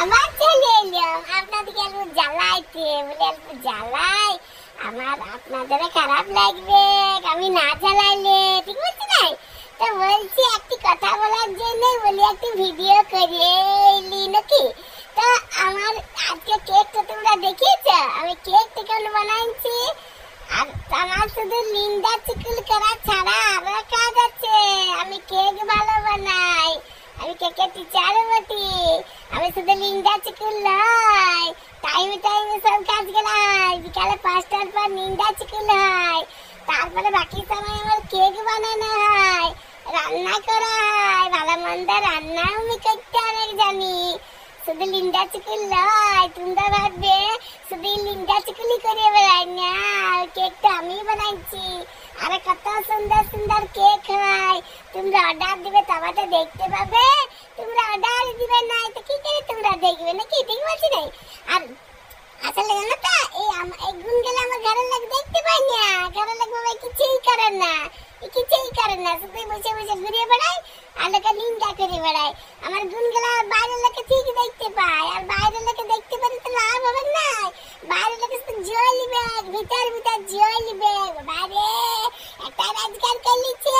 আবার চলে এলাম আপনাদেরকে একটু জ্বালাইতে, বলে একটু জ্বালাই, আমার আপনাদের খারাপ লাগবে আমি না জ্বালাইলে, ঠিক বলছি নাই? তো বলছি একটি কথা বলার জন্য বলি একটি ভিডিও করে এলি নাকি। তো আমার আজকে কেক তো তোমরা দেখিয়েছো, আমি কেকটা কেমন বানাইছি। আর আমার শুধু লিন্ডা চিকুল করা ছাড়া আরো কাজ আছে। আমি কেক ভালো বানাই, আমি কেকের টিচারও বটি। আমি শুধু লিন্ডা চিকুল নয়, টাইমে টাইমে সব কাজ হয়। বিকালে 5টার পর লিন্ডা চিকুল হয়, তারপরে বাকি সময় আমার কেক বানানো হয়, রান্না করা হয়। ভালো মন্দ রান্না আমি করতে অনেক জানি। শুধু লিন্ডা চিকুল নয়, তোমরা ভাববে শুধু লিন্ডা চিকুলি করে বেড়াই না, কেকটা আমি বানাইছি। আর কত সুন্দর সুন্দর কেক হয়। তোমরা অর্ডার দিবে তবে দেখতে পাবে, তোমরা অর্ডার দিবে না তো কি করে তোমরা দেখবে নাকি, ঠিক বলছি নাই? আর আসলে জানো তো এই গুণগুলো আমার ঘরের লোক দেখতে পাই না। ঘরের লোক বাবা কিছুই করে না, কিছুই করে না, শুধু বসে বসে ঘুরে বেড়ায় আর লোকে লিঙ্কা করে বেড়ায়। আমার গুণগুলো বাইরের লোকে ঠিক দেখতে পায়, আর বাইরের লোকে দেখতে পারে তো লাভ হবে না। বাইরের লোকে শুধু জ্বলবে, ভিতর ভিতর জ্বলবে। বাইরে একটা রোজগার করে নিচ্ছে,